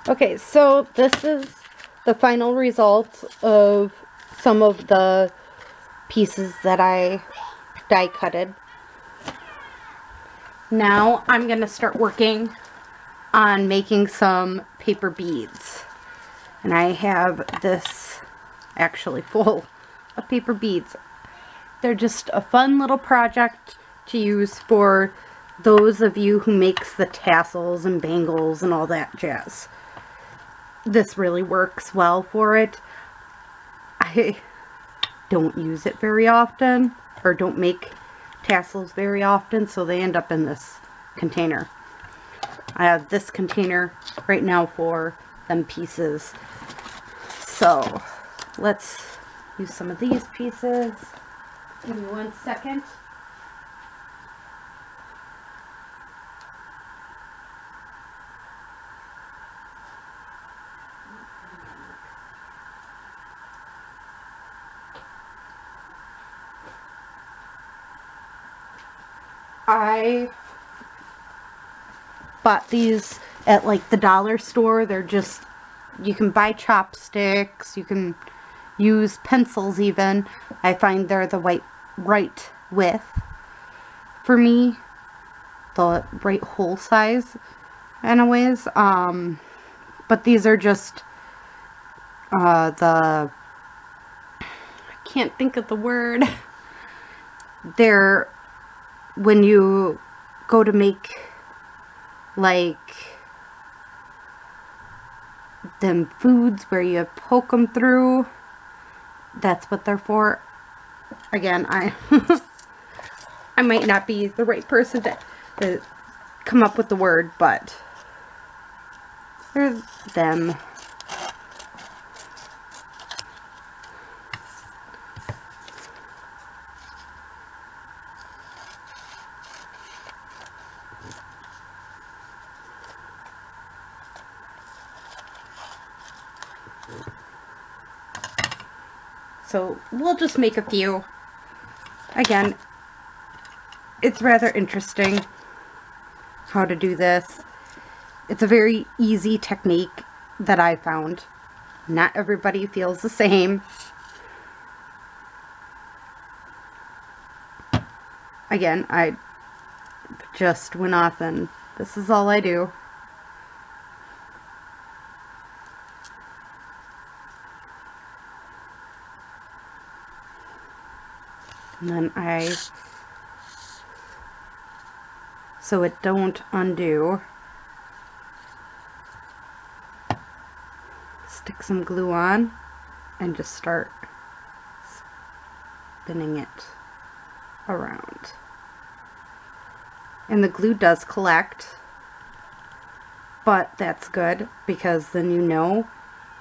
Okay, so this is the final result of some of the pieces that I die cutted. Now I'm going to start working on making some paper beads. And I have this actually full of paper beads. They're just a fun little project to use for those of you who makes the tassels and bangles and all that jazz. This really works well for it. I don't use it very often, or don't make tassels very often, so they end up in this container. I have this container right now for them pieces. So let's use some of these pieces. Give me 1 second. I bought these at like the dollar store. They're just, you can buy chopsticks, you can use pencils even. I find they're the right width for me, the right hole size anyways. But these are just I can't think of the word. They're, when you go to make like them foods where you poke them through, that's what they're for. Again, I might not be the right person to come up with the word, but they're them. So we'll just make a few. Again, it's rather interesting how to do this. It's a very easy technique that I found. Not everybody feels the same. Again, I just went off and this is all I do. And then so it don't undo, stick some glue on and just start spinning it around. And the glue does collect, but that's good because then you know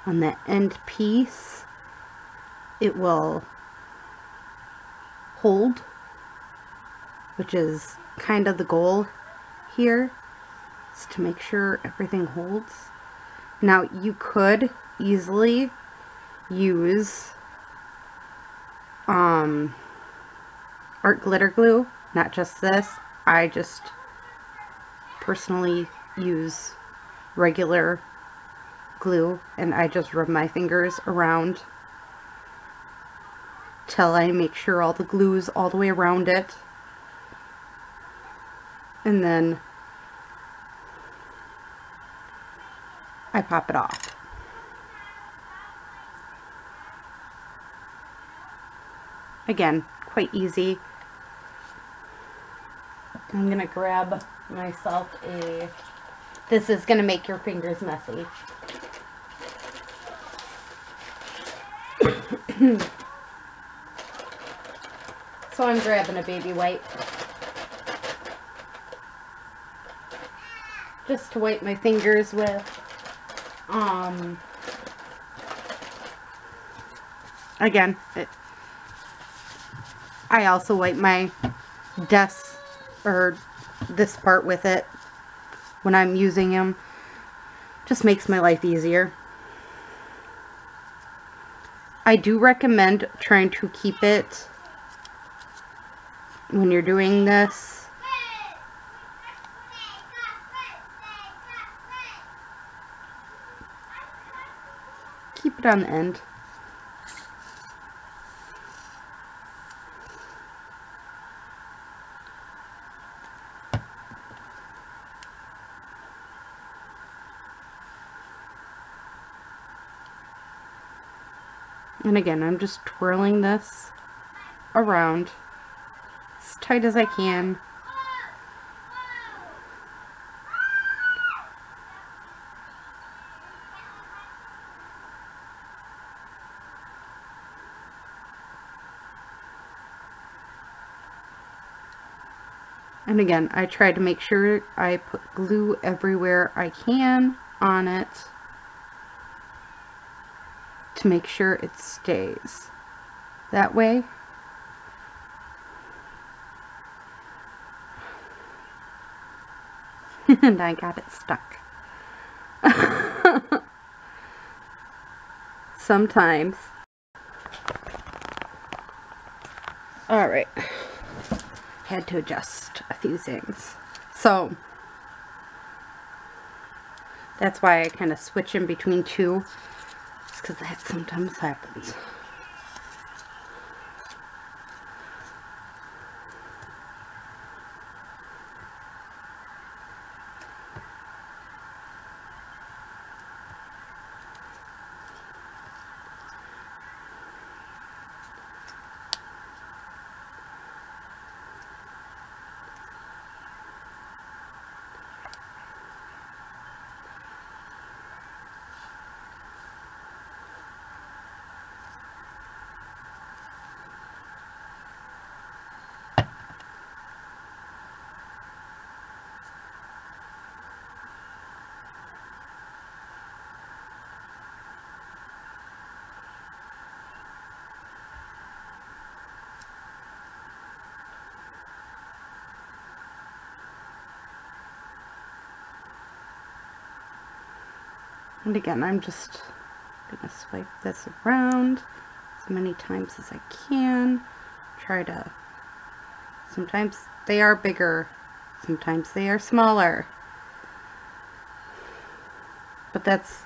on the end piece it will hold, which is kind of the goal here, is to make sure everything holds. Now you could easily use art glitter glue, not just this. I just personally use regular glue and I just rub my fingers around till I make sure all the glue is all the way around it, and then I pop it off. Again, quite easy. I'm gonna grab myself this is gonna make your fingers messy. So I'm grabbing a baby wipe just to wipe my fingers with. Again, I also wipe my desk or this part with it when I'm using them. Just makes my life easier. I do recommend trying to keep it, when you're doing this, keep it on the end. And again, I'm just twirling this around as tight as I can. And again, I try to make sure I put glue everywhere I can on it to make sure it stays that way. And I got it stuck. Sometimes. Alright. Had to adjust a few things. So, that's why I kind of switch in between two. It's because that sometimes happens. And again, I'm just going to swipe this around as many times as I can. Try to, sometimes they are bigger, sometimes they are smaller. But that's,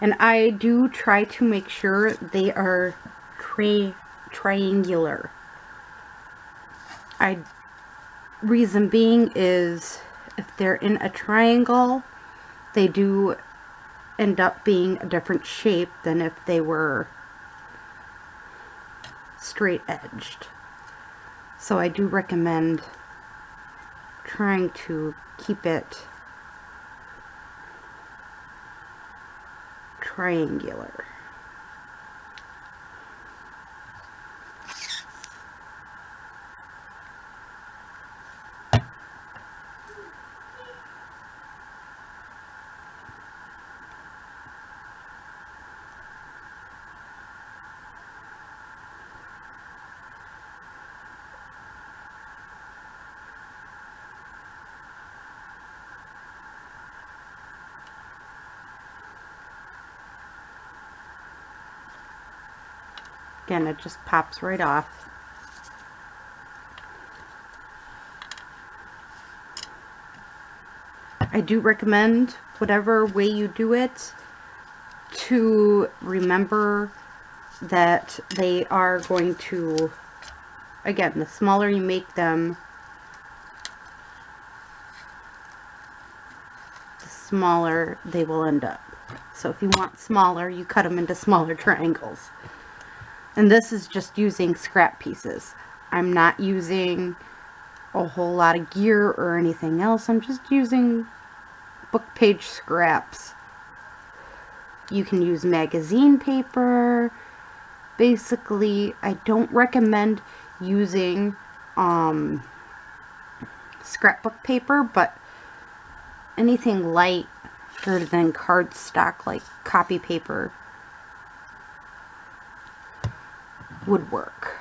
and I do try to make sure they are triangular. Reason being is if they're in a triangle, they do end up being a different shape than if they were straight edged. So I do recommend trying to keep it triangular. Again, it just pops right off. I do recommend, whatever way you do it, to remember that they are going to, again, the smaller you make them, the smaller they will end up. So if you want smaller, you cut them into smaller triangles. And this is just using scrap pieces. I'm not using a whole lot of gear or anything else. I'm just using book page scraps. You can use magazine paper. Basically, I don't recommend using scrapbook paper, but anything lighter than cardstock, like copy paper, would work.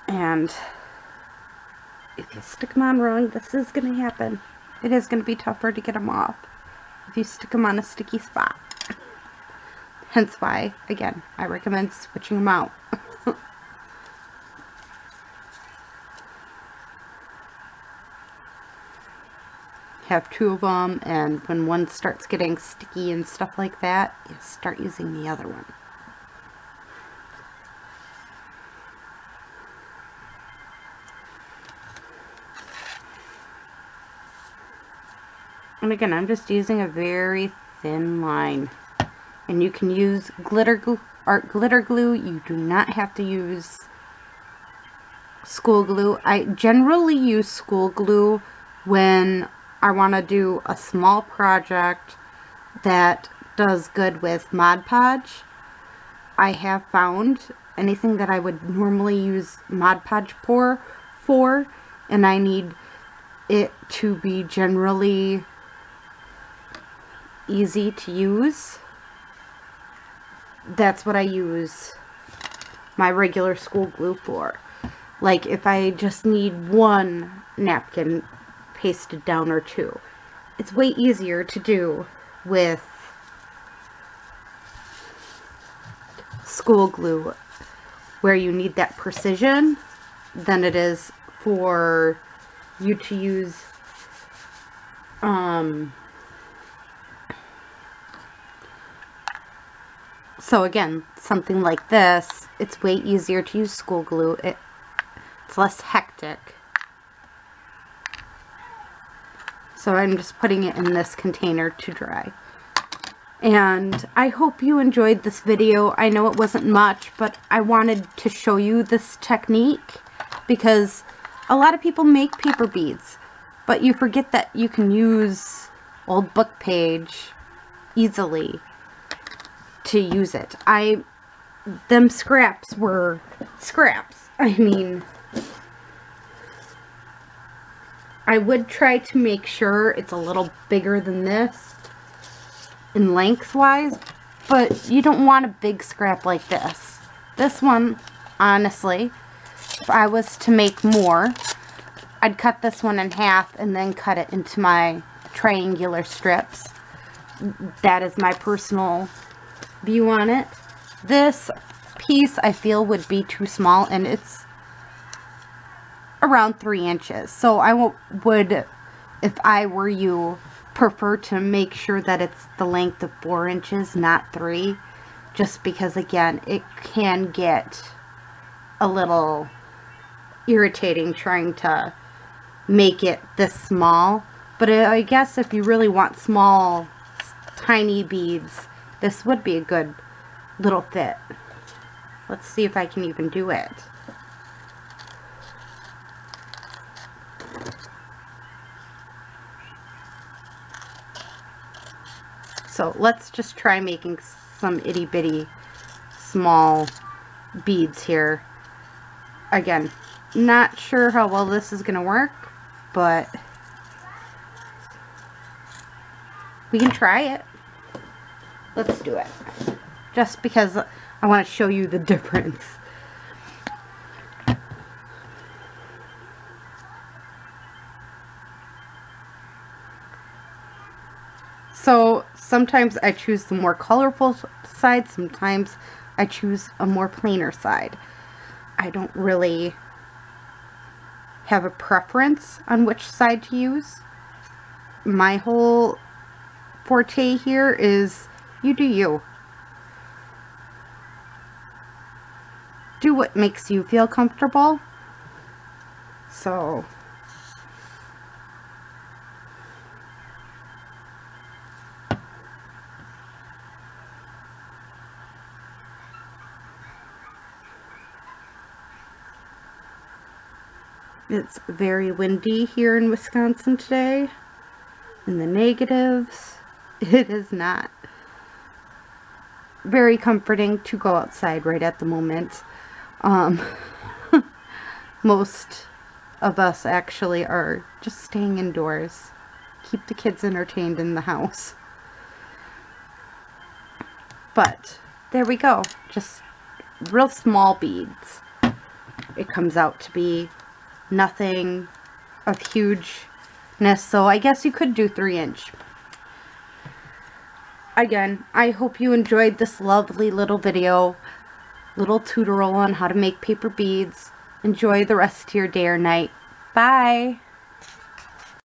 And if you stick them on wrong, this is going to happen. It is going to be tougher to get them off if you stick them on a sticky spot. Hence why, again, I recommend switching them out. Have 2 of them, and when one starts getting sticky and stuff like that, you start using the other one. And again, I'm just using a very thin line. And you can use glitter glue. You do not have to use school glue. I generally use school glue when I want to do a small project that does good with Mod Podge. I have found anything that I would normally use Mod Podge for, and I need it to be generally easy to use. That's what I use my regular school glue for. Like if I just need one napkin pasted down or 2, it's way easier to do with school glue where you need that precision than it is for you to use so again, something like this, it's way easier to use school glue. It's less hectic. So I'm just putting it in this container to dry. And I hope you enjoyed this video. I know it wasn't much, but I wanted to show you this technique because a lot of people make paper beads, but you forget that you can use old book page easily to use it. Them scraps were scraps. I mean, I would try to make sure it's a little bigger than this in lengthwise, but you don't want a big scrap like this. This one, honestly, if I was to make more, I'd cut this one in half and then cut it into my triangular strips. That is my personal view on it. This piece I feel would be too small, and it's around 3 inches. So I would, if I were you, prefer to make sure that it's the length of 4 inches, not 3, just because again, it can get a little irritating trying to make it this small. But I guess if you really want small, tiny beads, this would be a good little fit. Let's see if I can even do it. So let's just try making some itty bitty small beads here. Again, not sure how well this is going to work, but we can try it. Let's do it. Just because I want to show you the difference. So sometimes I choose the more colorful side, sometimes I choose a more plainer side. I don't really have a preference on which side to use. My whole forte here is you do you. Do what makes you feel comfortable. So it's very windy here in Wisconsin today. In the negatives. It is not very comforting to go outside right at the moment. Most of us actually are just staying indoors. Keep the kids entertained in the house. But there we go. Just real small beads. it comes out to be nothing of hugeness. So I guess you could do 3-inch. Again, I hope you enjoyed this lovely little video, little tutorial on how to make paper beads. Enjoy the rest of your day or night. Bye!